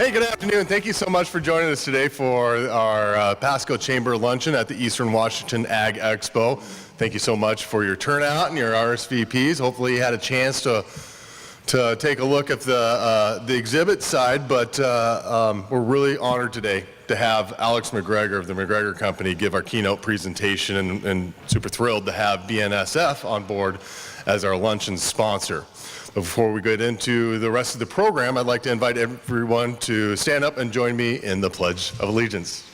Hey, good afternoon. Thank you so much for joining us today for our Pasco Chamber Luncheon at the Eastern Washington Ag Expo. Thank you so much for your turnout and your RSVPs. Hopefully you had a chance to take a look at the exhibit side, but we're really honored today to have Alex McGregor of the McGregor Company give our keynote presentation, and super thrilled to have BNSF on board as our luncheon sponsor. Before we get into the rest of the program, I'd like to invite everyone to stand up and join me in the Pledge of Allegiance.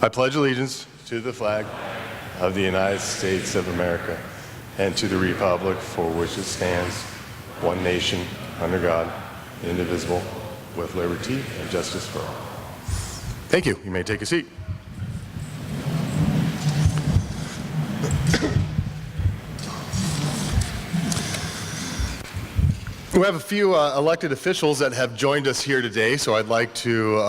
I pledge allegiance to the flag of the United States of America and to the republic for which it stands, one nation, under God, indivisible, with liberty and justice for all. Thank you. You may take a seat. We have a few elected officials that have joined us here today, so I'd like to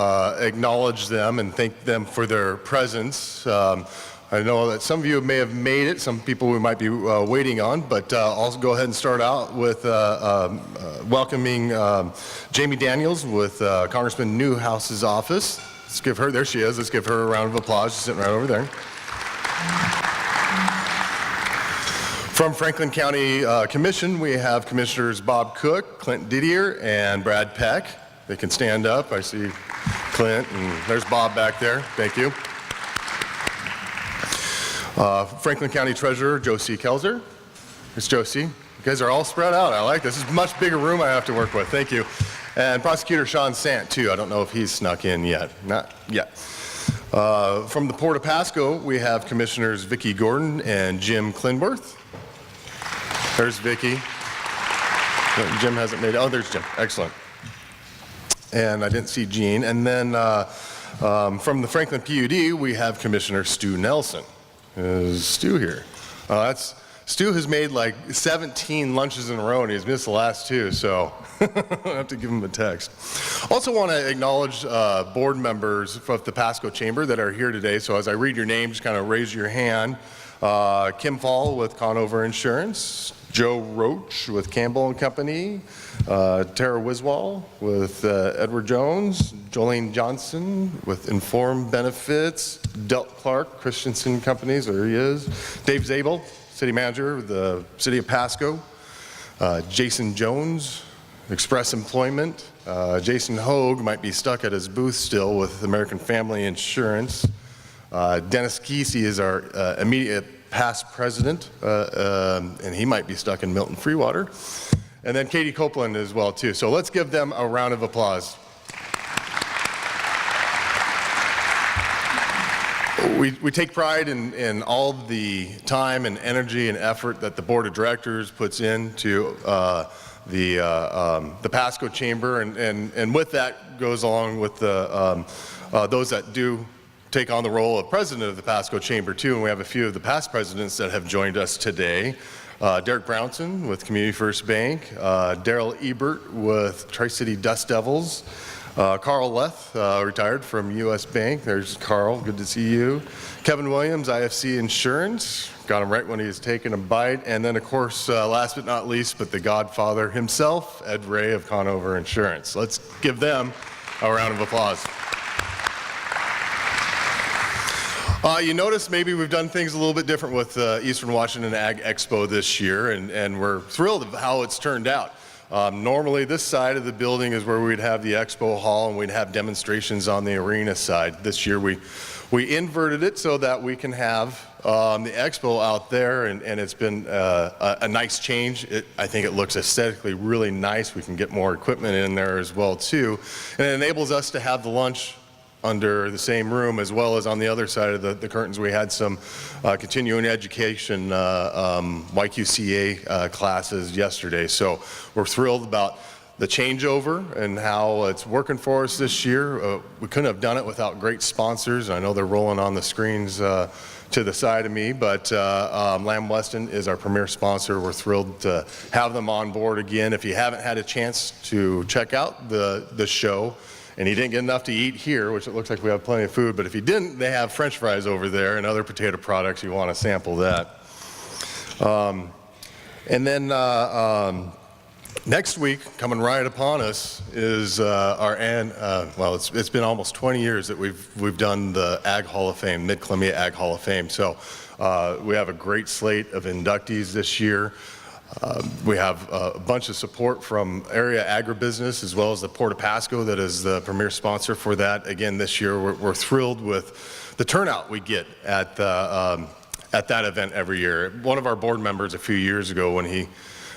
acknowledge them and thank them for their presence. I know that some of you may have made it, some people we might be waiting on, but I'll go ahead and start out with welcoming Jamie Daniels with Congressman Newhouse's office. Let's give her, there she is, let's give her a round of applause. She's sitting right over there. From Franklin County Commission, we have Commissioners Bob Cook, Clint Didier, and Brad Peck. They can stand up. I see Clint, and there's Bob back there. Thank you. Franklin County Treasurer Josie Kelzer. There's Josie. You guys are all spread out. I like this. This is a much bigger room I have to work with. Thank you. And Prosecutor Sean Sant, too. I don't know if he's snuck in yet. Not yet. From the Port of Pasco, we have Commissioners Vicki Gordon and Jim Clinworth. There's Vicki. Jim hasn't made it. Oh, there's Jim. Excellent. And I didn't see Gene. And then from the Franklin PUD, we have Commissioner Stu Nelson. Is Stu here? Stu has made like 17 lunches in a row, and he's missed the last two, so I have to give him a text. Also want to acknowledge board members of the Pasco Chamber that are here today. So as I read your name, just kind of raise your hand. Kim Fall with Conover Insurance, Joe Roach with Campbell and Company, Tara Wiswall with Edward Jones, Jolene Johnson with Inform Benefits, Delt Clark, Christensen Companies, there he is, Dave Zabel, City Manager of the City of Pasco, Jason Jones, Express Employment, Jason Hogue might be stuck at his booth still with American Family Insurance, Dennis Kesey is our immediate past president, and he might be stuck in Milton Freewater. And then Katie Copeland as well, too. So let's give them a round of applause. We take pride in all the time and energy and effort that the board of directors puts into the Pasco Chamber, and with that goes along with the those that do take on the role of president of the Pasco Chamber too, and we have a few of the past presidents that have joined us today. Derek Brownson with Community First Bank, Daryl Ebert with Tri-City Dust Devils, Carl Leth, retired from U.S. Bank. There's Carl, good to see you. Kevin Williams, IFC Insurance, got him right when he was taking a bite. And then of course, last but not least, but the godfather himself, Ed Ray of Conover Insurance. Let's give them a round of applause. You notice maybe we've done things a little bit different with Eastern Washington Ag Expo this year, and we're thrilled of how it's turned out. Normally this side of the building is where we'd have the expo hall and we'd have demonstrations on the arena side. This year we inverted it so that we can have the expo out there, and it's been a nice change. I think it looks aesthetically really nice. We can get more equipment in there as well too, and it enables us to have the lunch under the same room, as well as on the other side of the curtains we had some continuing education YQCA classes yesterday. So we're thrilled about the changeover and how it's working for us this year. We couldn't have done it without great sponsors. I know they're rolling on the screens to the side of me, but Lamb Weston is our premier sponsor. We're thrilled to have them on board again. If you haven't had a chance to check out the show, and he didn't get enough to eat here, which it looks like we have plenty of food, but if he didn't, they have French fries over there and other potato products. You want to sample that. And then next week, coming right upon us, is well, it's been almost 20 years that we've done the Ag Hall of Fame, Mid-Columbia Ag Hall of Fame. So we have a great slate of inductees this year. We have a bunch of support from area agribusiness as well as the Port of Pasco that is the premier sponsor for that. Again, this year we're thrilled with the turnout we get at that event every year. One of our board members a few years ago, when he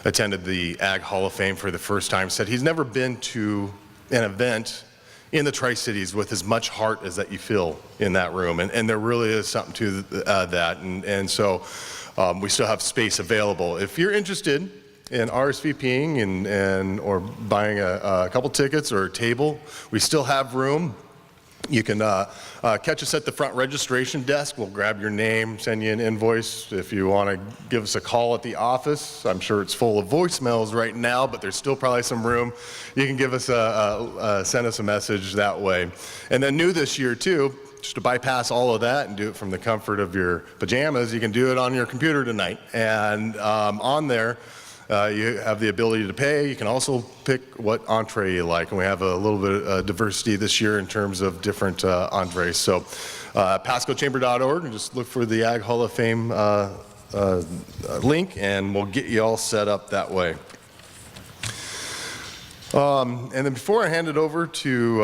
attended the Ag Hall of Fame for the first time, said he's never been to an event in the Tri-Cities with as much heart as that you feel in that room. And there really is something to that. And so we still have space available. If you're interested in RSVPing and or buying a couple tickets or a table, we still have room. You can catch us at the front registration desk. We'll grab your name, send you an invoice. If you want to give us a call at the office, I'm sure it's full of voicemails right now, but there's still probably some room. You can give us send us a message that way. And then new this year too, just to bypass all of that and do it from the comfort of your pajamas, you can do it on your computer tonight. And on there, you have the ability to pay. You can also pick what entree you like, and we have a little bit of diversity this year in terms of different entrees. So pascochamber.org, and just look for the Ag Hall of Fame link, and we'll get you all set up that way. And then before I hand it over to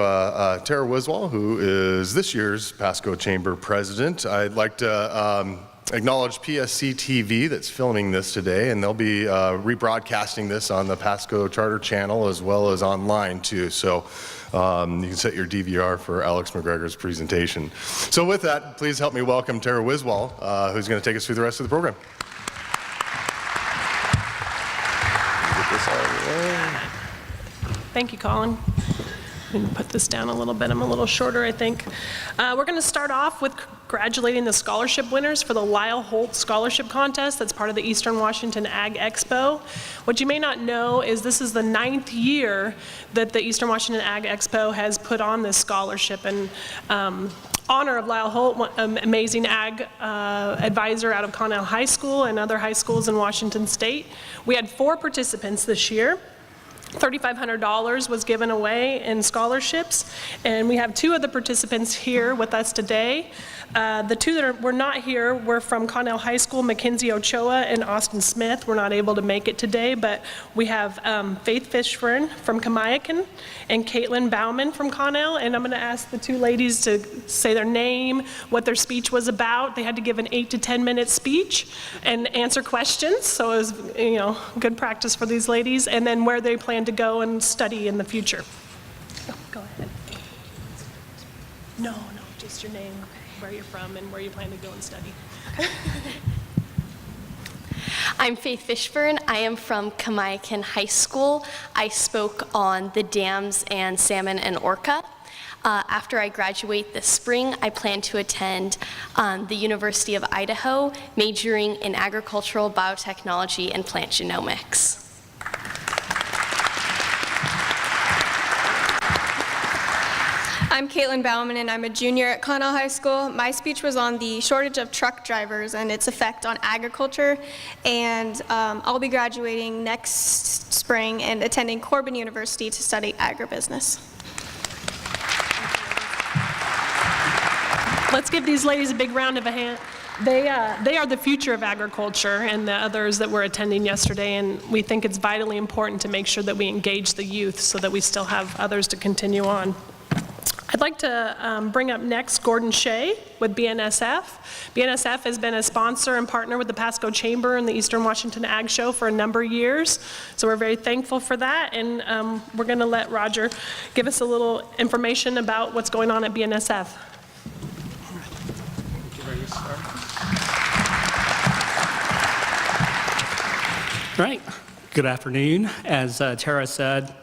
Tara Wiswall, who is this year's Pasco Chamber President, I'd like to acknowledge PSC-TV that's filming this today, and they'll be rebroadcasting this on the Pasco Charter channel as well as online too. So you can set your DVR for Alex McGregor's presentation. So with that, please help me welcome Tara Wiswall, who's going to take us through the rest of the program. Thank you, Colin. We can put this down a little bit. I'm a little shorter, I think. We're going to start off with congratulating the scholarship winners for the Lyle Holt Scholarship Contest. That's part of the Eastern Washington Ag Expo. What you may not know is this is the 9th year that the Eastern Washington Ag Expo has put on this scholarship in honor of Lyle Holt, an amazing ag advisor out of Connell High School and other high schools in Washington State. We had 4 participants this year. $3,500 was given away in scholarships, and we have 2 of the participants here with us today. The 2 that were not here were from Connell High School, Mackenzie Ochoa and Austin Smith. We're not able to make it today, but we have Faith Fishburne from Kamiakin and Caitlin Bauman from Connell, and I'm going to ask the 2 ladies to say their name, what their speech was about. They had to give an 8 to 10 minute speech and answer questions, so it was, you know, good practice for these ladies, and then where they plan to go and study in the future. Go ahead. No, just your name, where you're from, and where you plan to go and study. I'm Faith Fishburne. I am from Kamiakin High School. I spoke on the dams and salmon and orca. After I graduate this spring, I plan to attend the University of Idaho, majoring in agricultural biotechnology and plant genomics. I'm Caitlin Bauman, and I'm a junior at Connell High School. My speech was on the shortage of truck drivers and its effect on agriculture, and I'll be graduating next spring and attending Corbin University to study agribusiness. Let's give these ladies a big round of a hand. They are the future of agriculture, and the others that were attending yesterday, and we think it's vitally important to make sure that we engage the youth so that we still have others to continue on. I'd like to bring up next Gordon Shea with BNSF. BNSF has been a sponsor and partner with the Pasco Chamber and the Eastern Washington Ag Show for a number of years, so we're very thankful for that, and we're going to let Roger give us a little information about what's going on at BNSF. All right, good afternoon. As Tara said,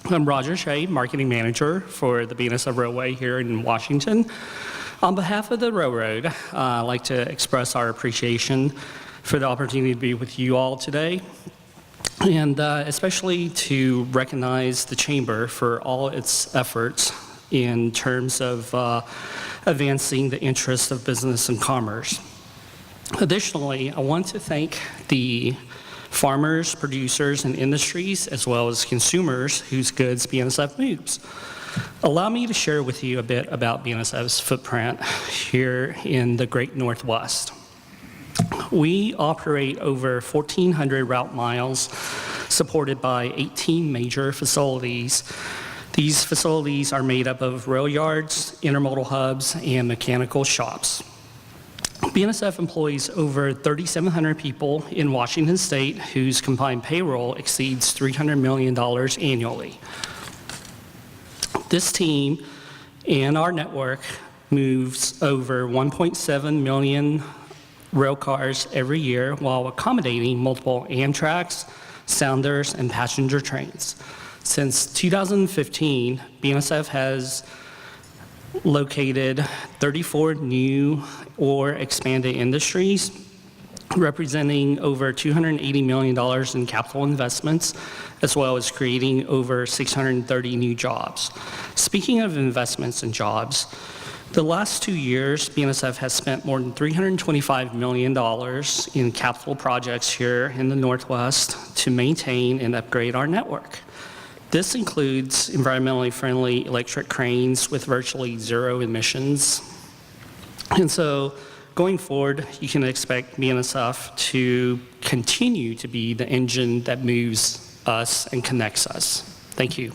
I'm Roger Shea, Marketing Manager for the BNSF Railway here in Washington. On behalf of the railroad, I'd like to express our appreciation for the opportunity to be with you all today, and especially to recognize the Chamber for all its efforts in terms of advancing the interests of business and commerce. Additionally, I want to thank the farmers, producers, and industries, as well as consumers whose goods BNSF moves. Allow me to share with you a bit about BNSF's footprint here in the Great Northwest. We operate over 1,400 route miles supported by 18 major facilities. These facilities are made up of rail yards, intermodal hubs, and mechanical shops. BNSF employs over 3,700 people in Washington State whose combined payroll exceeds $300 million annually. This team and our network moves over 1.7 million rail cars every year while accommodating multiple Amtraks, Sounders, and passenger trains. Since 2015, BNSF has located 34 new or expanded industries, representing over $280 million in capital investments, as well as creating over 630 new jobs. Speaking of investments and jobs, the last 2 years, BNSF has spent more than $325 million in capital projects here in the Northwest to maintain and upgrade our network. This includes environmentally friendly electric cranes with virtually zero emissions. And so going forward, you can expect BNSF to continue to be the engine that moves us and connects us. Thank you.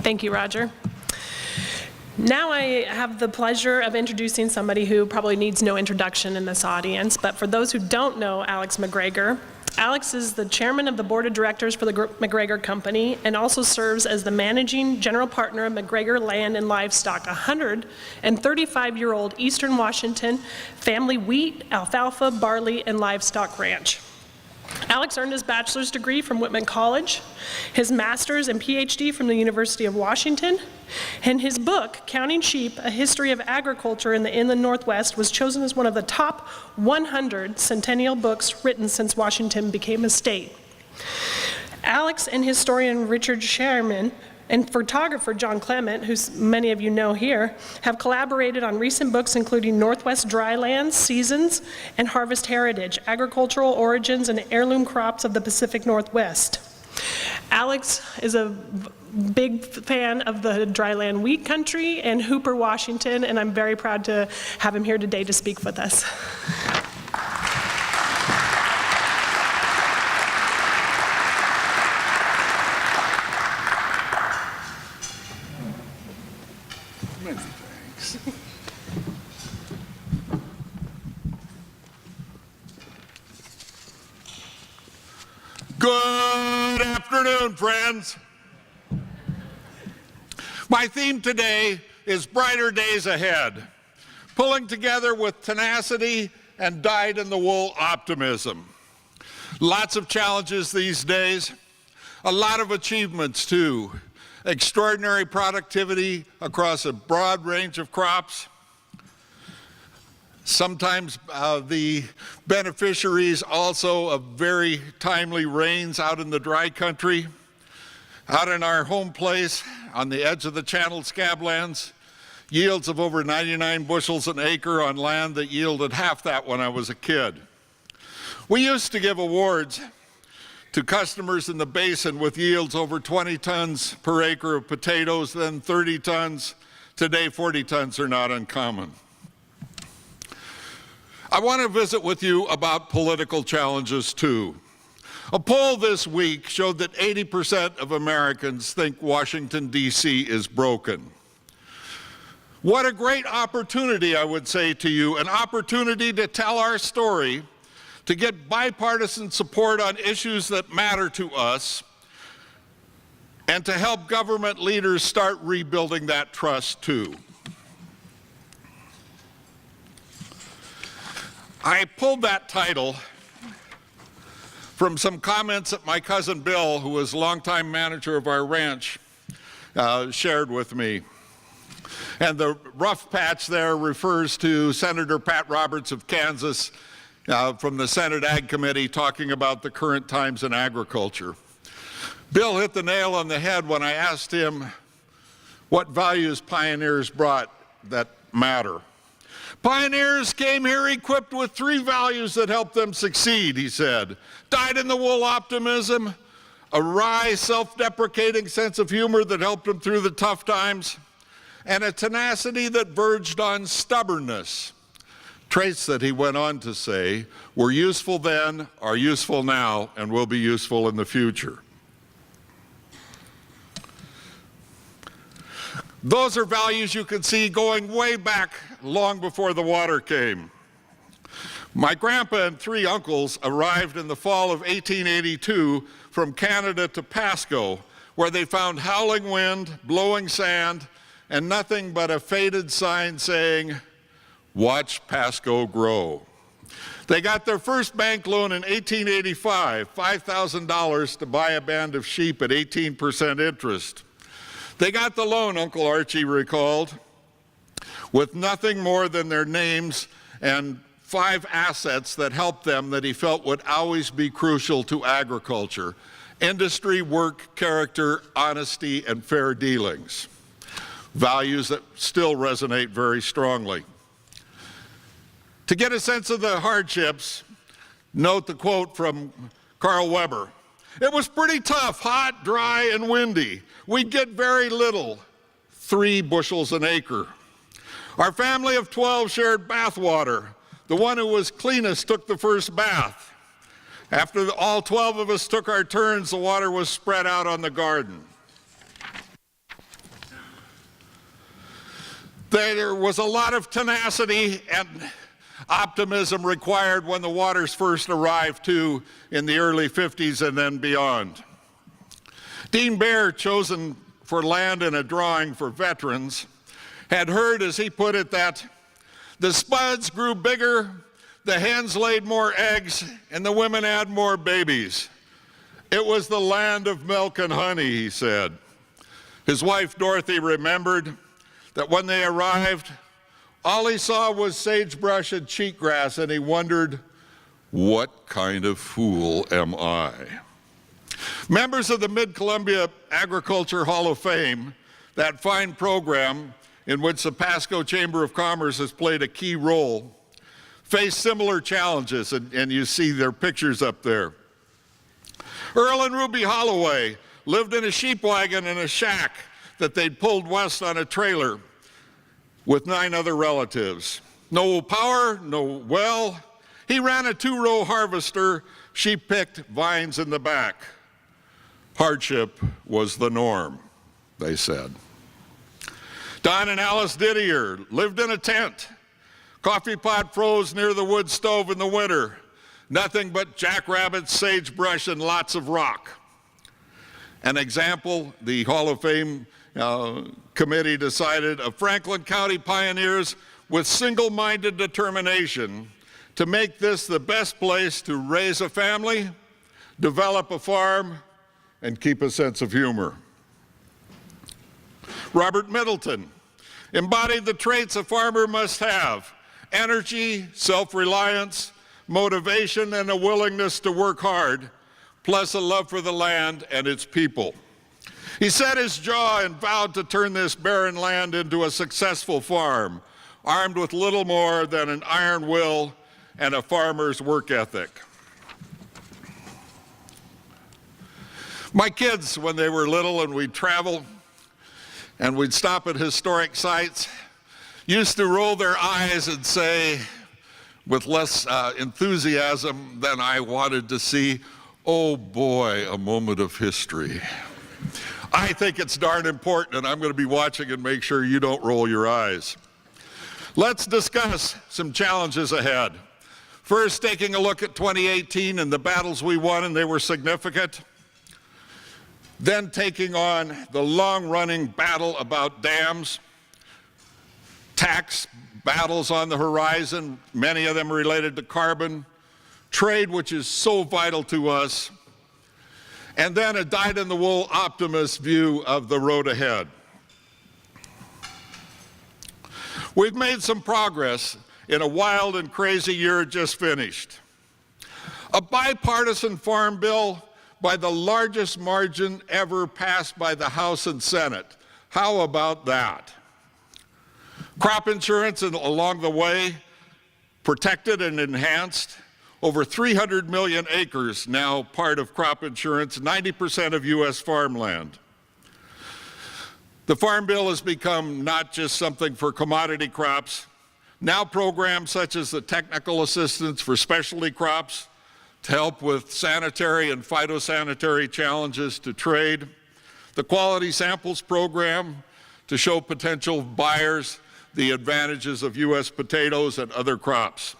Thank you, Roger. Now I have the pleasure of introducing somebody who probably needs no introduction in this audience, but for those who don't know Alex McGregor, Alex is the chairman of the board of directors for the McGregor Company and also serves as the managing general partner of McGregor Land and Livestock, a 135-year-old Eastern Washington family wheat, alfalfa, barley, and livestock ranch. Alex earned his bachelor's degree from Whitman College, his master's and PhD from the University of Washington, and his book, Counting Sheep, A History of Agriculture in the Inland Northwest, was chosen as one of the top 100 centennial books written since Washington became a state. Alex and historian Richard Sherman and photographer John Clement, who many of you know here, have collaborated on recent books including Northwest Drylands, Seasons, and Harvest Heritage, Agricultural Origins and Heirloom Crops of the Pacific Northwest. Alex is a big fan of the dryland wheat country and Hooper, Washington, and I'm very proud to have him here today to speak with us. Good afternoon, friends. My theme today is brighter days ahead, pulling together with tenacity and dyed-in-the-wool optimism. Lots of challenges these days, a lot of achievements too. Extraordinary productivity across a broad range of crops. Sometimes the beneficiaries also of very timely rains out in the dry country. Out in our home place on the edge of the channeled scablands, yields of over 99 bushels an acre on land that yielded half that when I was a kid. We used to give awards to customers in the basin with yields over 20 tons per acre of potatoes, then 30 tons. Today, 40 tons are not uncommon. I want to visit with you about political challenges too. A poll this week showed that 80% of Americans think Washington, D.C. is broken. What a great opportunity, I would say to you, an opportunity to tell our story, to get bipartisan support on issues that matter to us, and to help government leaders start rebuilding that trust too. I pulled that title from some comments that my cousin Bill, who was longtime manager of our ranch, shared with me. And the rough patch there refers to Senator Pat Roberts of Kansas from the Senate Ag Committee talking about the current times in agriculture. Bill hit the nail on the head when I asked him what values pioneers brought that matter. Pioneers came here equipped with 3 values that helped them succeed, he said. Dyed-in-the-wool optimism, a wry, self-deprecating sense of humor that helped them through the tough times, and a tenacity that verged on stubbornness. Traits that he went on to say were useful then, are useful now, and will be useful in the future. Those are values you can see going way back long before the water came. My grandpa and 3 uncles arrived in the fall of 1882 from Canada to Pasco, where they found howling wind, blowing sand, and nothing but a faded sign saying, "Watch Pasco grow." They got their first bank loan in 1885, $5,000 to buy a band of sheep at 18% interest. They got the loan, Uncle Archie recalled, with nothing more than their names and 5 assets that helped them that he felt would always be crucial to agriculture: industry, work, character, honesty, and fair dealings. Values that still resonate very strongly. To get a sense of the hardships, note the quote from Carl Weber. "It was pretty tough, hot, dry, and windy. We'd get very little, 3 bushels an acre. Our family of 12 shared bath water. The one who was cleanest took the first bath. After all 12 of us took our turns, the water was spread out on the garden." There was a lot of tenacity and optimism required when the waters first arrived, too, in the early 50s and then beyond. Dean Baer, chosen for land in a drawing for veterans, had heard, as he put it, that the spuds grew bigger, the hens laid more eggs, and the women had more babies. It was the land of milk and honey, he said. His wife, Dorothy, remembered that when they arrived, all he saw was sagebrush and cheatgrass, and he wondered, "What kind of fool am I?" Members of the Mid-Columbia Agriculture Hall of Fame, that fine program in which the Pasco Chamber of Commerce has played a key role, face similar challenges, and you see their pictures up there. Earl and Ruby Holloway lived in a sheep wagon in a shack that they'd pulled west on a trailer with 9 other relatives. No power, no well. He ran a 2-row harvester. She picked vines in the back. Hardship was the norm, they said. Don and Alice Didier lived in a tent. Coffee pot froze near the wood stove in the winter. Nothing but jackrabbits, sagebrush, and lots of rock. An example, the Hall of Fame committee decided, of Franklin County pioneers with single-minded determination to make this the best place to raise a family, develop a farm, and keep a sense of humor. Robert Middleton embodied the traits a farmer must have: energy, self-reliance, motivation, and a willingness to work hard, plus a love for the land and its people. He set his jaw and vowed to turn this barren land into a successful farm, armed with little more than an iron will and a farmer's work ethic. My kids, when they were little and we'd travel and we'd stop at historic sites, used to roll their eyes and say, with less enthusiasm than I wanted to see, "Oh boy, a moment of history." I think it's darn important, and I'm going to be watching and make sure you don't roll your eyes. Let's discuss some challenges ahead. First, taking a look at 2018 and the battles we won, and they were significant. Then taking on the long-running battle about dams, tax battles on the horizon, many of them related to carbon, trade, which is so vital to us, and then a dyed-in-the-wool optimist view of the road ahead. We've made some progress in a wild and crazy year just finished. A bipartisan farm bill by the largest margin ever passed by the House and Senate. How about that? Crop insurance along the way, protected and enhanced. Over 300 million acres now part of crop insurance, 90% of U.S. farmland. The Farm Bill has become not just something for commodity crops. Now programs such as the technical assistance for specialty crops to help with sanitary and phytosanitary challenges to trade, the Quality Samples Program to show potential buyers the advantages of U.S. potatoes and other crops.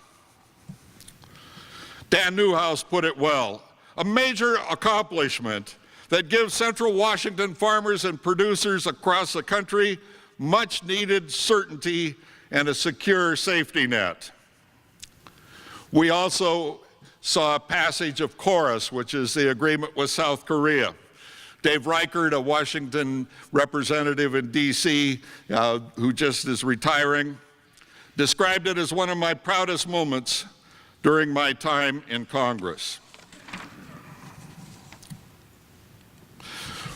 Dan Newhouse put it well, a major accomplishment that gives Central Washington farmers and producers across the country much needed certainty and a secure safety net. We also saw a passage of KORUS, which is the agreement with South Korea. Dave Reichert, a Washington representative in D.C., who just is retiring, described it as one of my proudest moments during my time in Congress.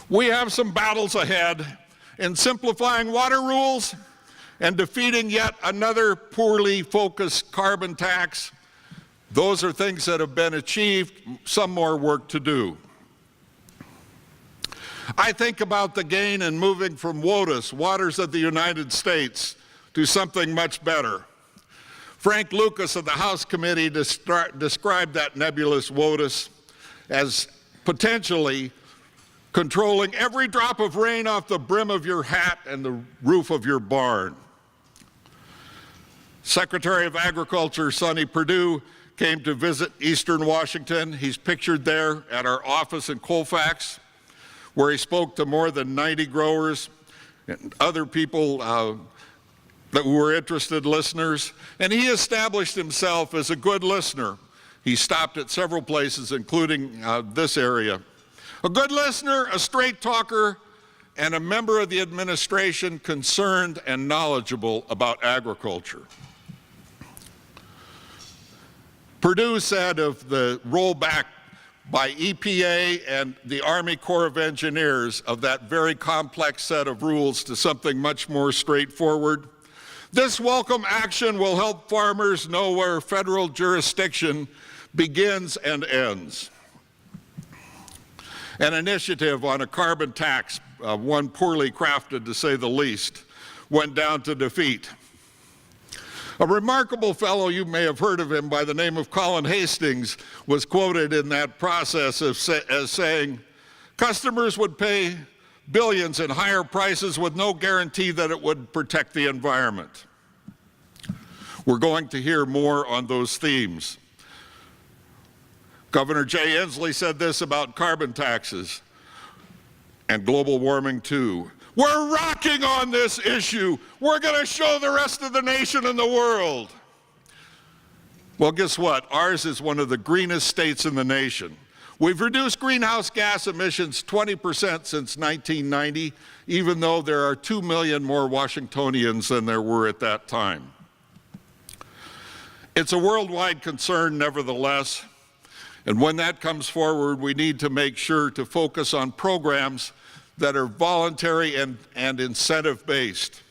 We have some battles ahead in simplifying water rules and defeating yet another poorly focused carbon tax. Those are things that have been achieved, some more work to do. I think about the gain in moving from WOTUS, Waters of the United States, to something much better. Frank Lucas of the House Committee described that nebulous WOTUS as potentially controlling every drop of rain off the brim of your hat and the roof of your barn. Secretary of Agriculture Sonny Perdue came to visit Eastern Washington. He's pictured there at our office in Colfax, where he spoke to more than 90 growers and other people that were interested listeners, and he established himself as a good listener. He stopped at several places, including this area. A good listener, a straight talker, and a member of the administration concerned and knowledgeable about agriculture. Perdue said of the rollback by EPA and the Army Corps of Engineers of that very complex set of rules to something much more straightforward, this welcome action will help farmers know where federal jurisdiction begins and ends. An initiative on a carbon tax, one poorly crafted to say the least, went down to defeat. A remarkable fellow, you may have heard of him by the name of Colin Hastings, was quoted in that process as saying, customers would pay billions in higher prices with no guarantee that it would protect the environment. We're going to hear more on those themes. Governor Jay Inslee said this about carbon taxes and global warming too. We're rocking on this issue. We're going to show the rest of the nation and the world. Well, guess what? Ours is one of the greenest states in the nation. We've reduced greenhouse gas emissions 20% since 1990, even though there are 2 million more Washingtonians than there were at that time. It's a worldwide concern, nevertheless, and when that comes forward, we need to make sure to focus on programs that are voluntary and incentive-based.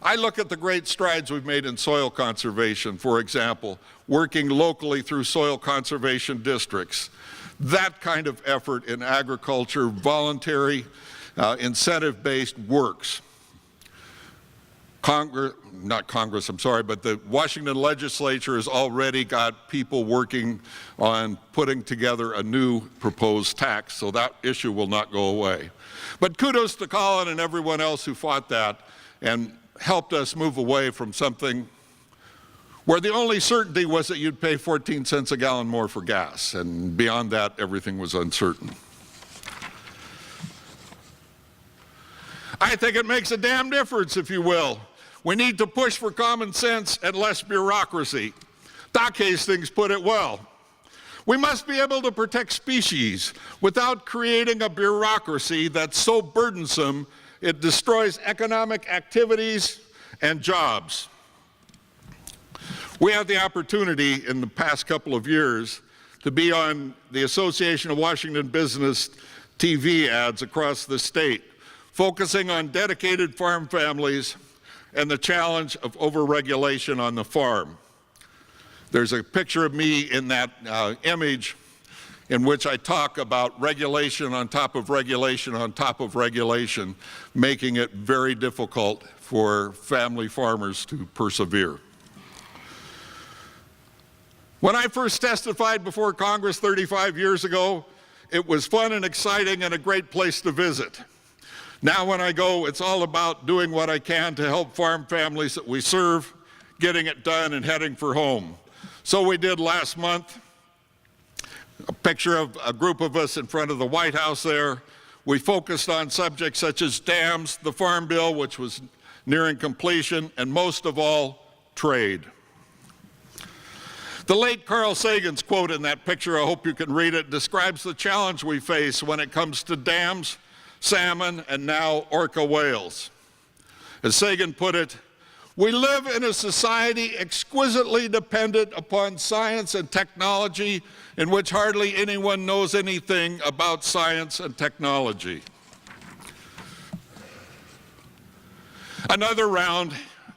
I look at the great strides we've made in soil conservation, for example, working locally through soil conservation districts. That kind of effort in agriculture, voluntary, incentive-based works. But the Washington legislature has already got people working on putting together a new proposed tax, so that issue will not go away. But kudos to Colin and everyone else who fought that and helped us move away from something where the only certainty was that you'd pay 14 cents a gallon more for gas, and beyond that, everything was uncertain. I think it makes a damn difference, if you will. We need to push for common sense and less bureaucracy. Doc Hastings put it well. We must be able to protect species without creating a bureaucracy that's so burdensome it destroys economic activities and jobs. We had the opportunity in the past couple of years to be on the Association of Washington Business TV ads across the state, focusing on dedicated farm families and the challenge of overregulation on the farm. There's a picture of me in that image in which I talk about regulation on top of regulation on top of regulation, making it very difficult for family farmers to persevere. When I first testified before Congress 35 years ago, it was fun and exciting and a great place to visit. Now when I go, it's all about doing what I can to help farm families that we serve, getting it done and heading for home. So we did last month, a picture of a group of us in front of the White House there. We focused on subjects such as dams, the Farm Bill, which was nearing completion, and most of all, trade. The late Carl Sagan's quote in that picture, I hope you can read it, describes the challenge we face when it comes to dams, salmon, and now orca whales. As Sagan put it, we live in a society exquisitely dependent upon science and technology in which hardly anyone knows anything about science and technology. Another round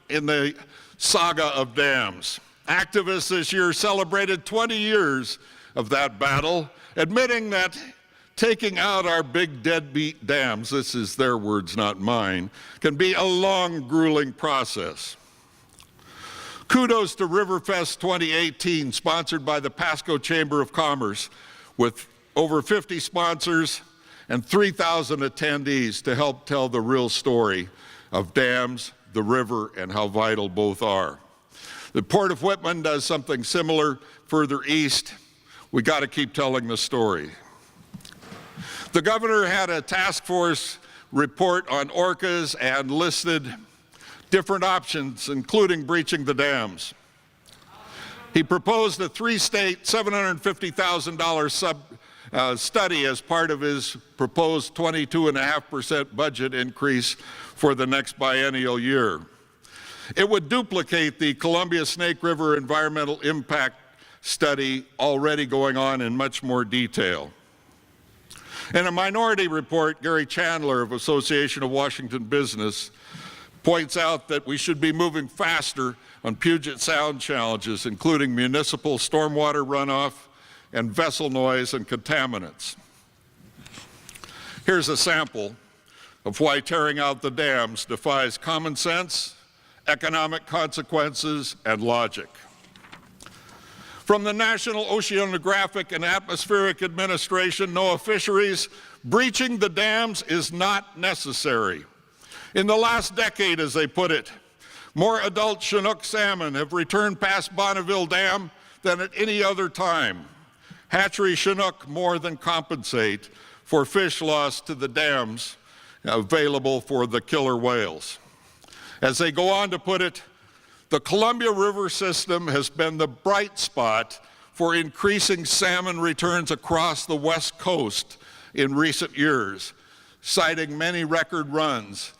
in the saga of dams. Activists this year celebrated 20 years of that battle, admitting that taking out our big deadbeat dams, this is their words, not mine, can be a long, grueling process. Kudos to Riverfest 2018, sponsored by the Pasco Chamber of Commerce, with over 50 sponsors and 3,000 attendees to help tell the real story of dams, the river, and how vital both are. The Port of Whitman does something similar further east. We got to keep telling the story. The governor had a task force report on orcas and listed different options, including breaching the dams. He proposed a 3-state, $750,000 study as part of his proposed 22.5% budget increase for the next biennial year. It would duplicate the Columbia Snake River environmental impact study already going on in much more detail. In a minority report, Gary Chandler of Association of Washington Business points out that we should be moving faster on Puget Sound challenges, including municipal stormwater runoff and vessel noise and contaminants. Here's a sample of why tearing out the dams defies common sense, economic consequences, and logic. From the National Oceanographic and Atmospheric Administration, NOAA Fisheries, breaching the dams is not necessary. In the last decade, as they put it, more adult Chinook salmon have returned past Bonneville Dam than at any other time. Hatchery Chinook more than compensate for fish lost to the dams available for the killer whales. As they go on to put it, the Columbia River system has been the bright spot for increasing salmon returns across the West Coast in recent years, citing many record runs,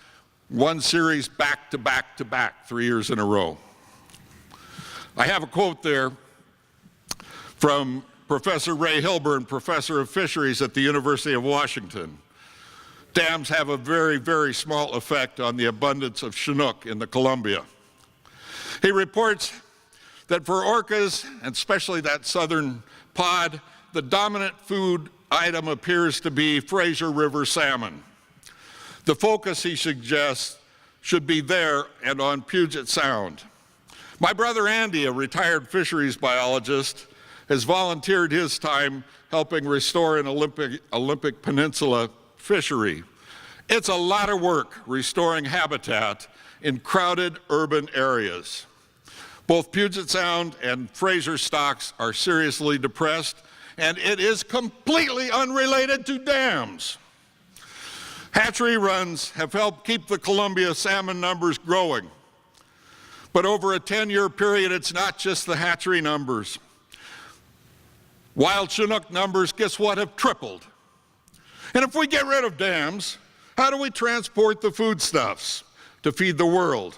one series back to back to back, 3 years in a row. I have a quote there from Professor Ray Hilburn, professor of fisheries at the University of Washington. Dams have a very, very small effect on the abundance of Chinook in the Columbia. He reports that for orcas, and especially that southern pod, the dominant food item appears to be Fraser River salmon. The focus, he suggests, should be there and on Puget Sound. My brother Andy, a retired fisheries biologist, has volunteered his time helping restore an Olympic Peninsula fishery. It's a lot of work restoring habitat in crowded urban areas. Both Puget Sound and Fraser stocks are seriously depressed, and it is completely unrelated to dams. Hatchery runs have helped keep the Columbia salmon numbers growing. But over a 10-year period, it's not just the hatchery numbers. Wild Chinook numbers, guess what, have tripled. And if we get rid of dams, how do we transport the foodstuffs to feed the world?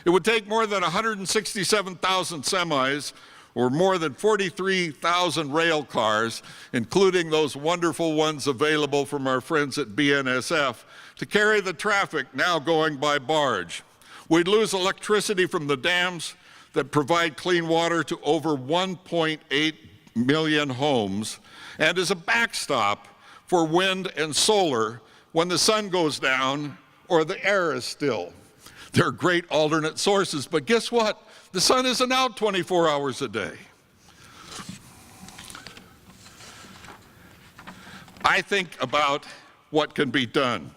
It would take more than 167,000 semis or more than 43,000 rail cars, including those wonderful ones available from our friends at BNSF, to carry the traffic now going by barge. We'd lose electricity from the dams that provide clean water to over 1.8 million homes, and is a backstop for wind and solar when the sun goes down or the air is still. They're great alternate sources, but guess what? The sun isn't out 24 hours a day. I think about what can be done.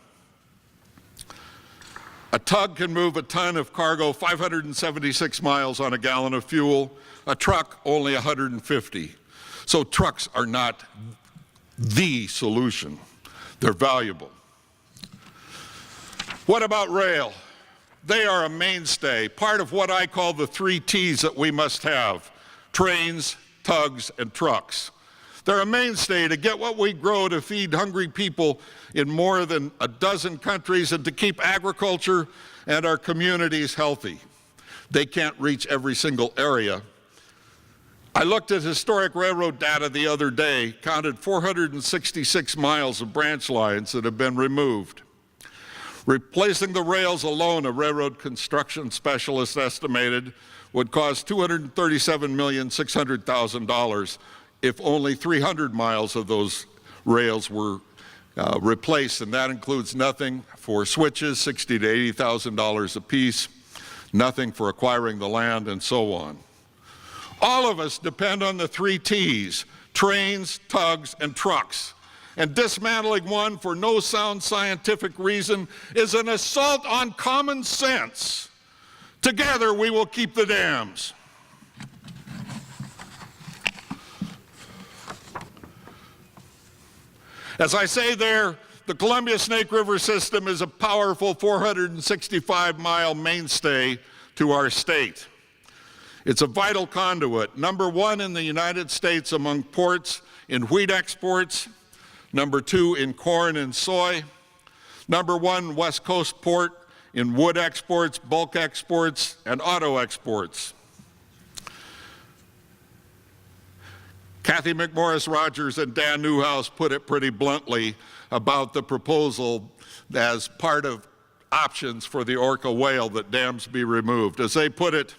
A tug can move a ton of cargo 576 miles on a gallon of fuel, a truck only 150. So trucks are not the solution. They're valuable. What about rail? They are a mainstay, part of what I call the 3 T's that we must have: trains, tugs, and trucks. They're a mainstay to get what we grow to feed hungry people in more than a dozen countries and to keep agriculture and our communities healthy. They can't reach every single area. I looked at historic railroad data the other day, counted 466 miles of branch lines that have been removed. Replacing the rails alone, a railroad construction specialist estimated, would cost $237,600,000 if only 300 miles of those rails were replaced, and that includes nothing for switches, $60,000 to $80,000 apiece, nothing for acquiring the land, and so on. All of us depend on the 3 T's: trains, tugs, and trucks. And dismantling one for no sound scientific reason is an assault on common sense. Together we will keep the dams. As I say there, the Columbia Snake River system is a powerful 465-mile mainstay to our state. It's a vital conduit, number 1 in the United States among ports in wheat exports, number 2 in corn and soy, number 1 West Coast port in wood exports, bulk exports, and auto exports. Kathy McMorris Rogers and Dan Newhouse put it pretty bluntly about the proposal as part of options for the orca whale that dams be removed. As they put it,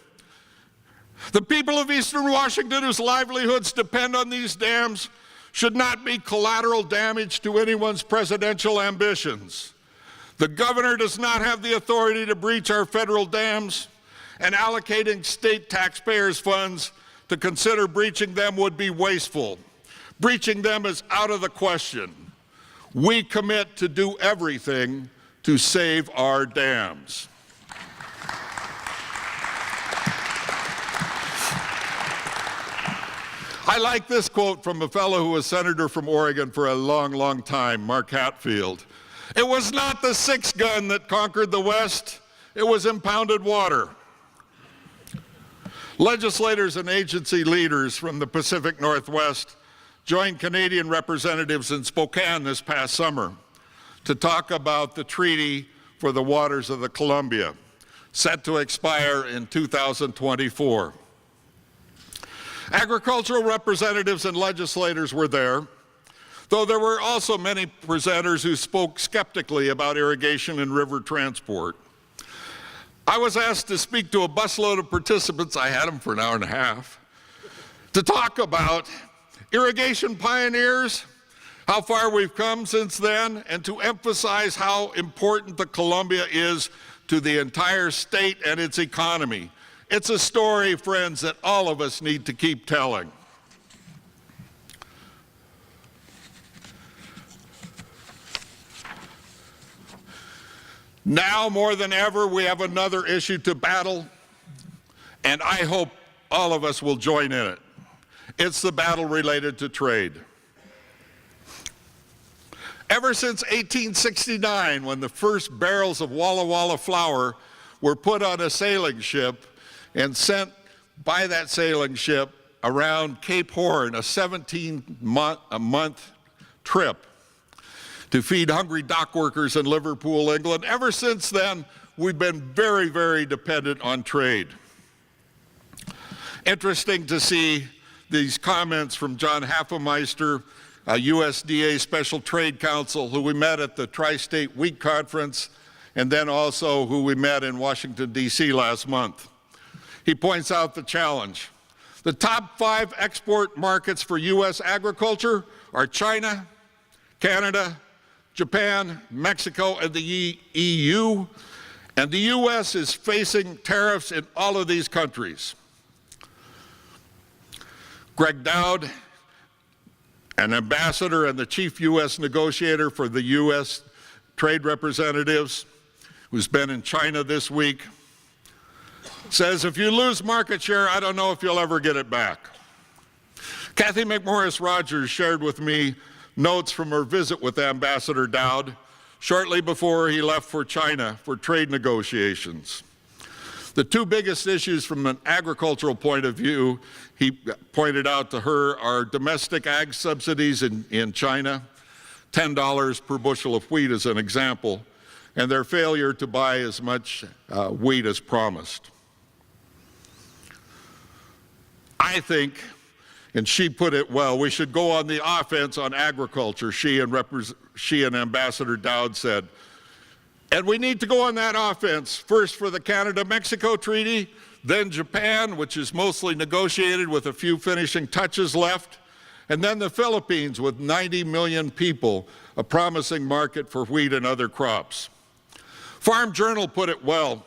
the people of Eastern Washington whose livelihoods depend on these dams should not be collateral damage to anyone's presidential ambitions. The governor does not have the authority to breach our federal dams, and allocating state taxpayers' funds to consider breaching them would be wasteful. Breaching them is out of the question. We commit to do everything to save our dams. I like this quote from a fellow who was senator from Oregon for a long, long time, Mark Hatfield. It was not the 6-gun that conquered the West, it was impounded water. Legislators and agency leaders from the Pacific Northwest joined Canadian representatives in Spokane this past summer to talk about the treaty for the waters of the Columbia, set to expire in 2024. Agricultural representatives and legislators were there, though there were also many presenters who spoke skeptically about irrigation and river transport. I was asked to speak to a busload of participants, I had them for an hour and a half, to talk about irrigation pioneers, how far we've come since then, and to emphasize how important the Columbia is to the entire state and its economy. It's a story, friends, that all of us need to keep telling. Now more than ever, we have another issue to battle, and I hope all of us will join in it. It's the battle related to trade. Ever since 1869, when the first barrels of Walla Walla flour were put on a sailing ship and sent by that sailing ship around Cape Horn, a 17-month trip to feed hungry dock workers in Liverpool, England. Ever since then, we've been very, very dependent on trade. Interesting to see these comments from John Hafemeister, USDA Special Trade Counsel, who we met at the Tri-State Wheat Conference, and then also who we met in Washington, D.C. last month. He points out the challenge. The top 5 export markets for U.S. agriculture are China, Canada, Japan, Mexico, and the EU, and the U.S. is facing tariffs in all of these countries. Greg Dowd, an ambassador and the chief U.S. negotiator for the U.S. Trade Representatives, who's been in China this week, says, if you lose market share, I don't know if you'll ever get it back. Kathy McMorris Rogers shared with me notes from her visit with Ambassador Dowd shortly before he left for China for trade negotiations. The 2 biggest issues from an agricultural point of view, he pointed out to her, are domestic ag subsidies in China, $10 per bushel of wheat as an example, and their failure to buy as much wheat as promised. I think, and she put it well, we should go on the offense on agriculture, she and Ambassador Dowd said. And we need to go on that offense, first for the Canada-Mexico Treaty, then Japan, which is mostly negotiated with a few finishing touches left, and then the Philippines with 90 million people, a promising market for wheat and other crops. Farm Journal put it well.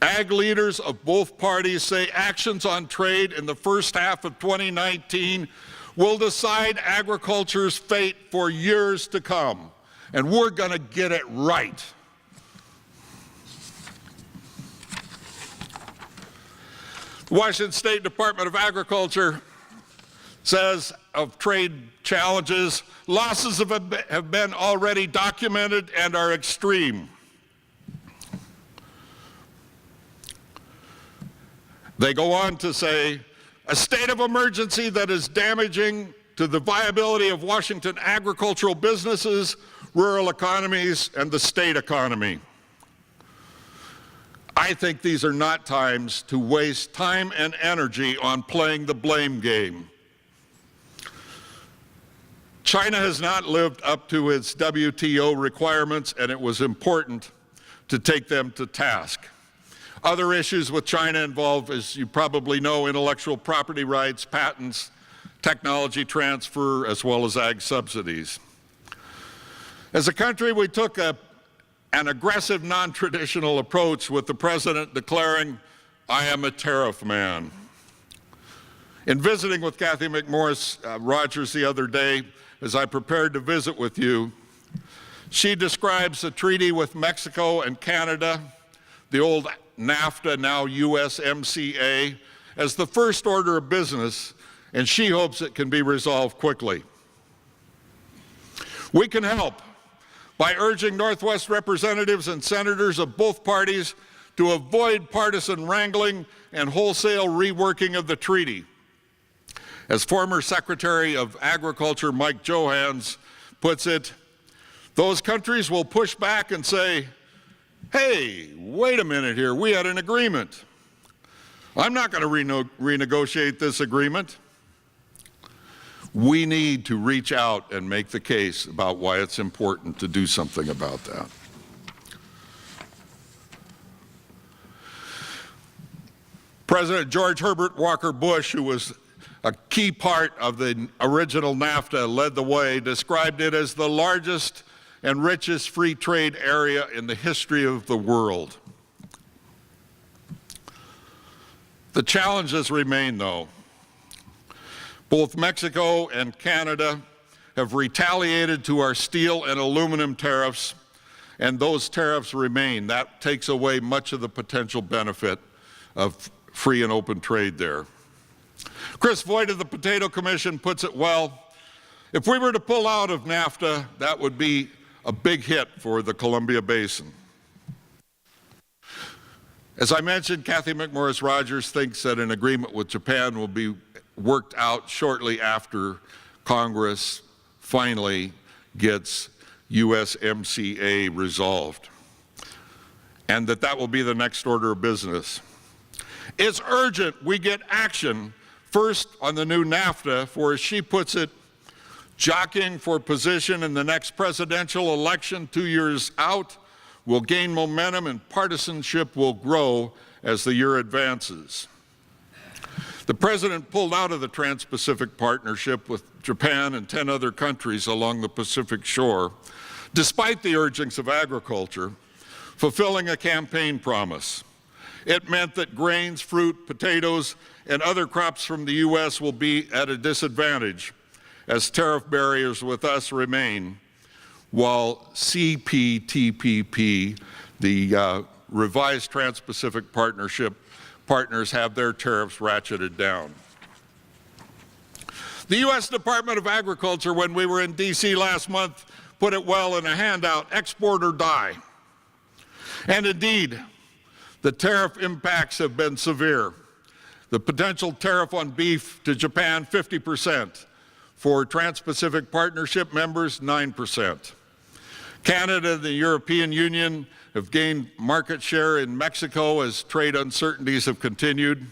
Ag leaders of both parties say actions on trade in the first half of 2019 will decide agriculture's fate for years to come, and we're going to get it right. The Washington State Department of Agriculture says of trade challenges, losses have been already documented and are extreme. They go on to say, a state of emergency that is damaging to the viability of Washington agricultural businesses, rural economies, and the state economy. I think these are not times to waste time and energy on playing the blame game. China has not lived up to its WTO requirements, and it was important to take them to task. Other issues with China involve, as you probably know, intellectual property rights, patents, technology transfer, as well as ag subsidies. As a country, we took an aggressive, non-traditional approach with the president declaring, I am a tariff man. In visiting with Kathy McMorris Rogers the other day, as I prepared to visit with you, she describes the treaty with Mexico and Canada, the old NAFTA, now USMCA, as the first order of business, and she hopes it can be resolved quickly. We can help by urging Northwest representatives and senators of both parties to avoid partisan wrangling and wholesale reworking of the treaty. As former Secretary of Agriculture Mike Johans puts it, those countries will push back and say, hey, wait a minute here, we had an agreement. I'm not going to renegotiate this agreement. We need to reach out and make the case about why it's important to do something about that. President George Herbert Walker Bush, who was a key part of the original NAFTA, led the way, described it as the largest and richest free trade area in the history of the world. The challenges remain, though. Both Mexico and Canada have retaliated to our steel and aluminum tariffs, and those tariffs remain. That takes away much of the potential benefit of free and open trade there. Chris Voigt of the Potato Commission puts it well. If we were to pull out of NAFTA, that would be a big hit for the Columbia Basin. As I mentioned, Kathy McMorris Rogers thinks that an agreement with Japan will be worked out shortly after Congress finally gets USMCA resolved, and that will be the next order of business. It's urgent we get action first on the new NAFTA, for, as she puts it, jockeying for position in the next presidential election 2 years out will gain momentum and partisanship will grow as the year advances. The President pulled out of the Trans-Pacific Partnership with Japan and 10 other countries along the Pacific shore, despite the urgings of agriculture, fulfilling a campaign promise. It meant that grains, fruit, potatoes, and other crops from the U.S. will be at a disadvantage as tariff barriers with us remain, while CPTPP, the revised Trans-Pacific Partnership, partners have their tariffs ratcheted down. The U.S. Department of Agriculture, when we were in D.C. last month, put it well in a handout, export or die. And indeed, the tariff impacts have been severe. The potential tariff on beef to Japan, 50%. For Trans-Pacific Partnership members, 9%. Canada and the European Union have gained market share in Mexico as trade uncertainties have continued.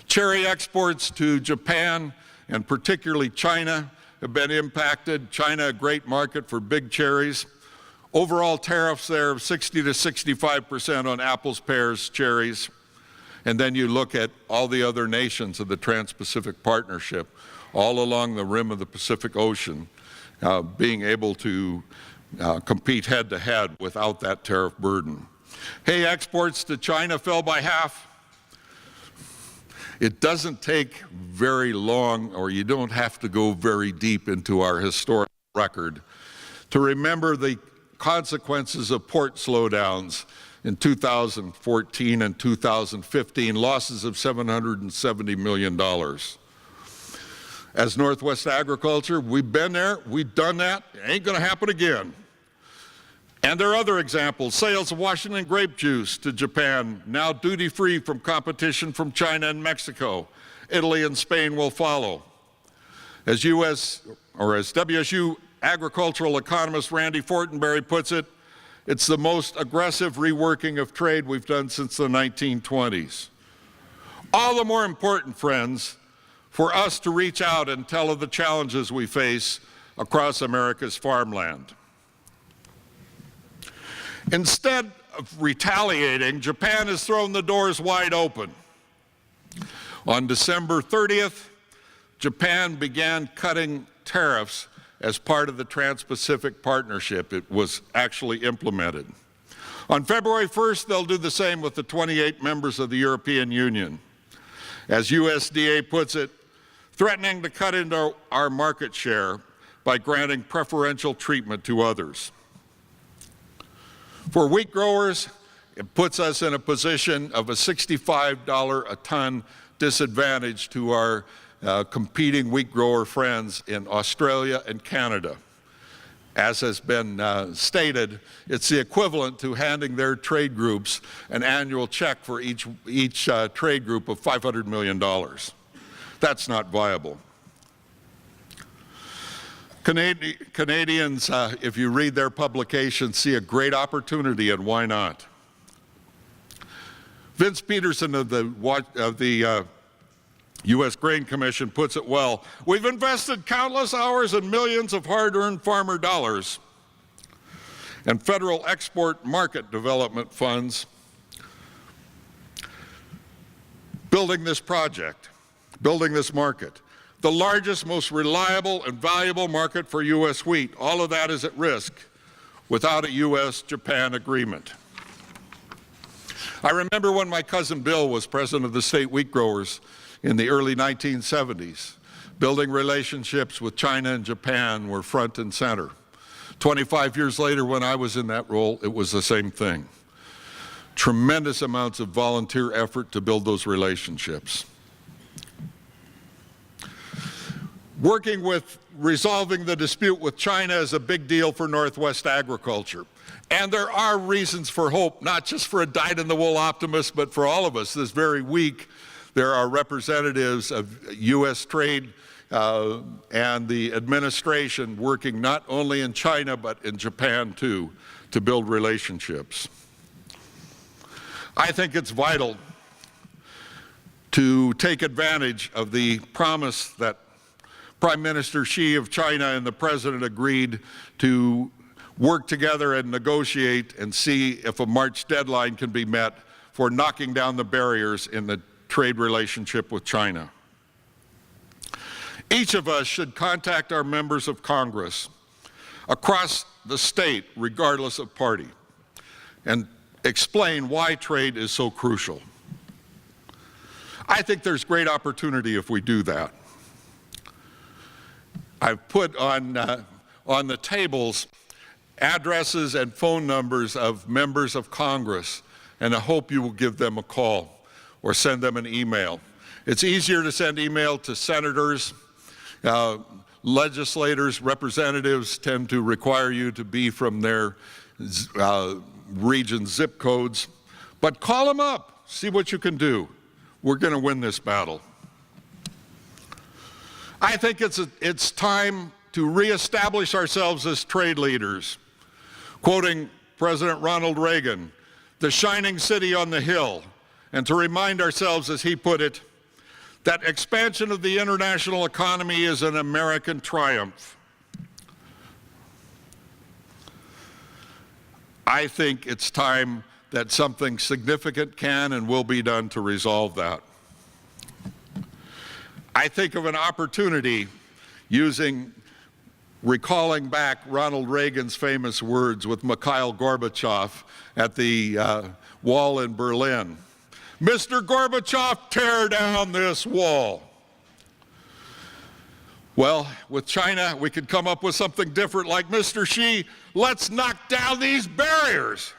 Cherry exports to Japan and particularly China have been impacted. China, a great market for big cherries. Overall tariffs there of 60 to 65% on apples, pears, cherries. And then you look at all the other nations of the Trans-Pacific Partnership, all along the rim of the Pacific Ocean, being able to compete head-to-head without that tariff burden. Hay exports to China fell by half. It doesn't take very long, or you don't have to go very deep into our historic record to remember the consequences of port slowdowns in 2014 and 2015, losses of $770 million. As Northwest Agriculture, we've been there, we've done that, it ain't gonna happen again. And there are other examples. Sales of Washington grape juice to Japan, now duty-free from competition from China and Mexico. Italy and Spain will follow. As WSU agricultural economist Randy Fortenberry puts it, it's the most aggressive reworking of trade we've done since the 1920s. All the more important, friends, for us to reach out and tell of the challenges we face across America's farmland. Instead of retaliating, Japan has thrown the doors wide open. On December 30th, Japan began cutting tariffs as part of the Trans-Pacific Partnership. It was actually implemented. On February 1st, they'll do the same with the 28 members of the European Union. As USDA puts it, threatening to cut into our market share by granting preferential treatment to others. For wheat growers, it puts us in a position of a $65 a ton disadvantage to our competing wheat grower friends in Australia and Canada. As has been stated, it's the equivalent to handing their trade groups an annual check for each trade group of $500 million. That's not viable. Canadians, if you read their publications, see a great opportunity, and why not? Vince Peterson of the U.S. Grain Commission puts it well. We've invested countless hours and millions of hard-earned farmer dollars and federal export market development funds building this project, building this market. The largest, most reliable and valuable market for U.S. wheat. All of that is at risk without a U.S.-Japan agreement. I remember when my cousin Bill was president of the state wheat growers in the early 1970s. Building relationships with China and Japan were front and center. 25 years later, when I was in that role, it was the same thing. Tremendous amounts of volunteer effort to build those relationships. Working with resolving the dispute with China is a big deal for Northwest agriculture. And there are reasons for hope, not just for a dyed-in-the-wool optimist, but for all of us. This very week, there are representatives of U.S. trade and the administration working not only in China, but in Japan too, to build relationships. I think it's vital to take advantage of the promise that Prime Minister Xi of China and the President agreed to work together and negotiate and see if a March deadline can be met for knocking down the barriers in the trade relationship with China. Each of us should contact our members of Congress across the state, regardless of party, and explain why trade is so crucial. I think there's great opportunity if we do that. I've put on the tables addresses and phone numbers of members of Congress, and I hope you will give them a call or send them an email. It's easier to send email to senators. Legislators, representatives tend to require you to be from their region zip codes. But call them up, see what you can do. We're going to win this battle. I think it's time to reestablish ourselves as trade leaders. Quoting President Ronald Reagan, the shining city on the hill, and to remind ourselves, as he put it, that expansion of the international economy is an American triumph. I think it's time that something significant can and will be done to resolve that. I think of an opportunity recalling back Ronald Reagan's famous words with Mikhail Gorbachev at the wall in Berlin. Mr. Gorbachev, tear down this wall. Well, with China, we could come up with something different like Mr. Xi, let's knock down these barriers.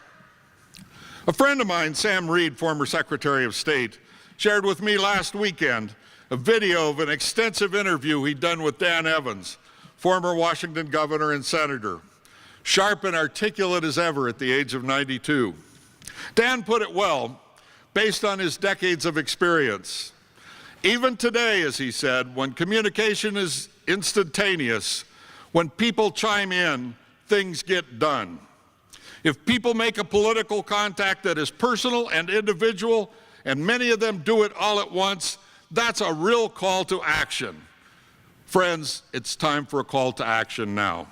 A friend of mine, Sam Reed, former Secretary of State, shared with me last weekend a video of an extensive interview he'd done with Dan Evans, former Washington governor and senator, sharp and articulate as ever at the age of 92. Dan put it well, based on his decades of experience. Even today, as he said, when communication is instantaneous, when people chime in, things get done. If people make a political contact that is personal and individual, and many of them do it all at once, that's a real call to action. Friends, it's time for a call to action now.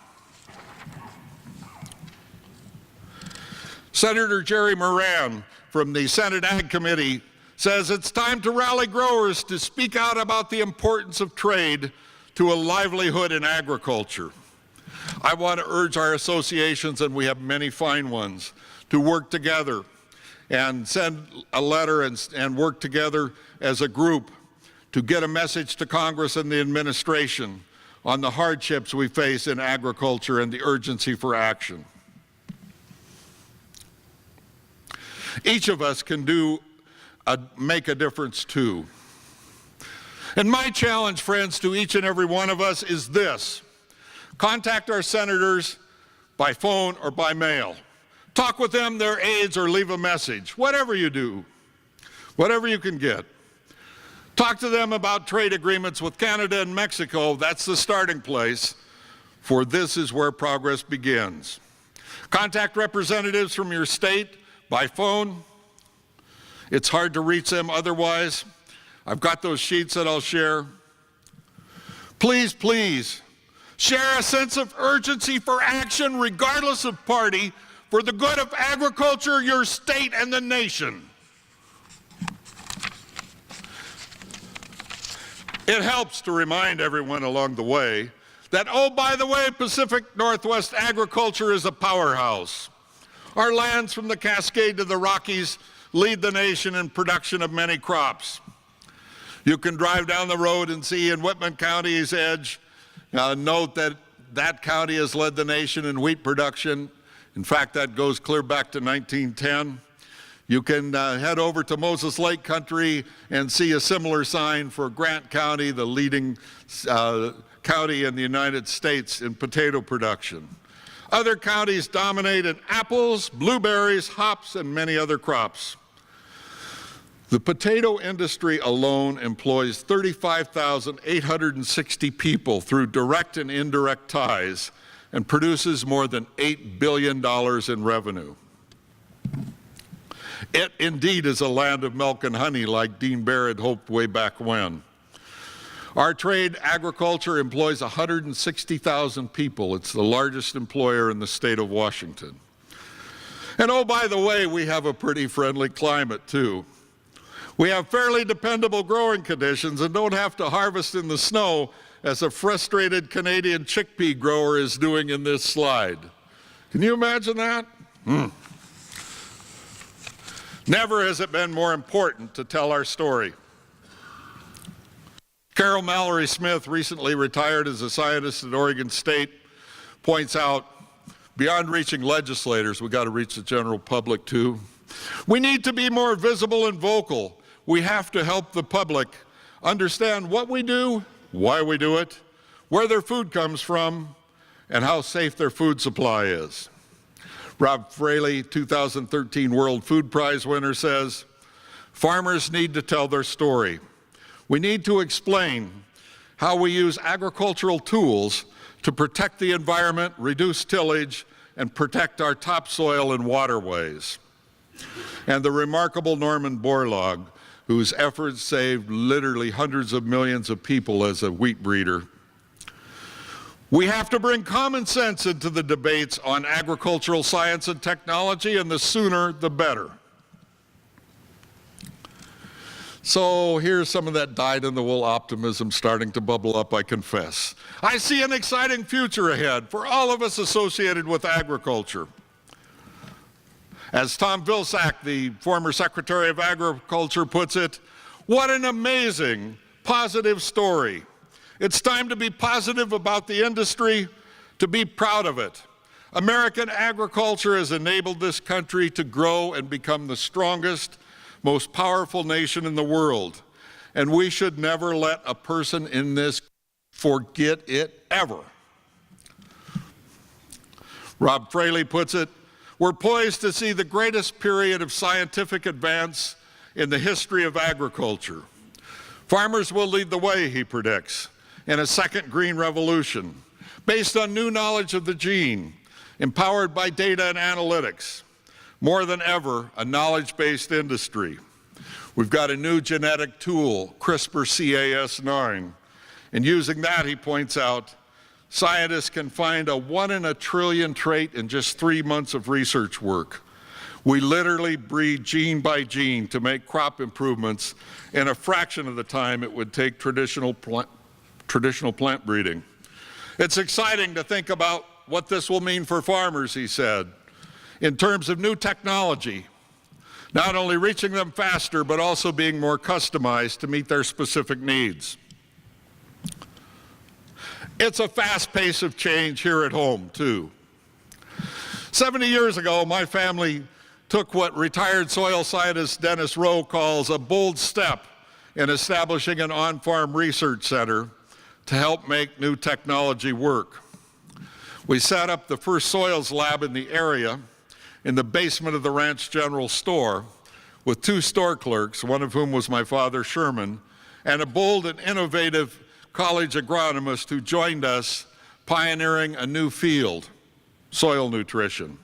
Senator Jerry Moran from the Senate Ag Committee says it's time to rally growers to speak out about the importance of trade to a livelihood in agriculture. I want to urge our associations, and we have many fine ones, to work together and send a letter and work together as a group to get a message to Congress and the administration on the hardships we face in agriculture and the urgency for action. Each of us can make a difference too. And my challenge, friends, to each and every one of us is this. Contact our senators by phone or by mail. Talk with them, their aides, or leave a message. Whatever you do, whatever you can get. Talk to them about trade agreements with Canada and Mexico. That's the starting place, for this is where progress begins. Contact representatives from your state by phone. It's hard to reach them otherwise. I've got those sheets that I'll share. Please, please, share a sense of urgency for action regardless of party for the good of agriculture, your state, and the nation. It helps to remind everyone along the way that, oh, by the way, Pacific Northwest agriculture is a powerhouse. Our lands from the Cascade to the Rockies lead the nation in production of many crops. You can drive down the road and see in Whitman County's edge, note that that county has led the nation in wheat production. In fact, that goes clear back to 1910. You can head over to Moses Lake Country and see a similar sign for Grant County, the leading county in the United States in potato production. Other counties dominate in apples, blueberries, hops, and many other crops. The potato industry alone employs 35,860 people through direct and indirect ties and produces more than $8 billion in revenue. It indeed is a land of milk and honey, like Dean Barrett hoped way back when. Our trade, agriculture, employs 160,000 people. It's the largest employer in the state of Washington. And oh, by the way, we have a pretty friendly climate, too. We have fairly dependable growing conditions and don't have to harvest in the snow as a frustrated Canadian chickpea grower is doing in this slide. Can you imagine that? Never has it been more important to tell our story. Carol Mallory Smith, recently retired as a scientist at Oregon State, points out, beyond reaching legislators, we got to reach the general public too. We need to be more visible and vocal. We have to help the public understand what we do, why we do it, where their food comes from, and how safe their food supply is. Rob Fraley, 2013 World Food Prize winner, says, farmers need to tell their story. We need to explain how we use agricultural tools to protect the environment, reduce tillage, and protect our topsoil and waterways. And the remarkable Norman Borlaug, whose efforts saved literally hundreds of millions of people as a wheat breeder. We have to bring common sense into the debates on agricultural science and technology, and the sooner the better. So here's some of that dyed-in-the-wool optimism starting to bubble up, I confess. I see an exciting future ahead for all of us associated with agriculture. As Tom Vilsack, the former Secretary of Agriculture, puts it, what an amazing, positive story. It's time to be positive about the industry, to be proud of it. American agriculture has enabled this country to grow and become the strongest, most powerful nation in the world. And we should never let a person in this forget it ever. Rob Fraley puts it, we're poised to see the greatest period of scientific advance in the history of agriculture. Farmers will lead the way, he predicts, in a second green revolution, based on new knowledge of the gene, empowered by data and analytics. More than ever, a knowledge-based industry. We've got a new genetic tool, CRISPR-Cas9, and using that, he points out, scientists can find a 1 in a trillion trait in just 3 months of research work. We literally breed gene by gene to make crop improvements in a fraction of the time it would take traditional plant breeding. It's exciting to think about what this will mean for farmers, he said, in terms of new technology, not only reaching them faster, but also being more customized to meet their specific needs. It's a fast pace of change here at home, too. 70 years ago, my family took what retired soil scientist Dennis Rowe calls a bold step in establishing an on-farm research center to help make new technology work. We set up the first soils lab in the area in the basement of the Ranch General Store with 2 store clerks, one of whom was my father, Sherman, and a bold and innovative college agronomist who joined us, pioneering a new field, soil nutrition.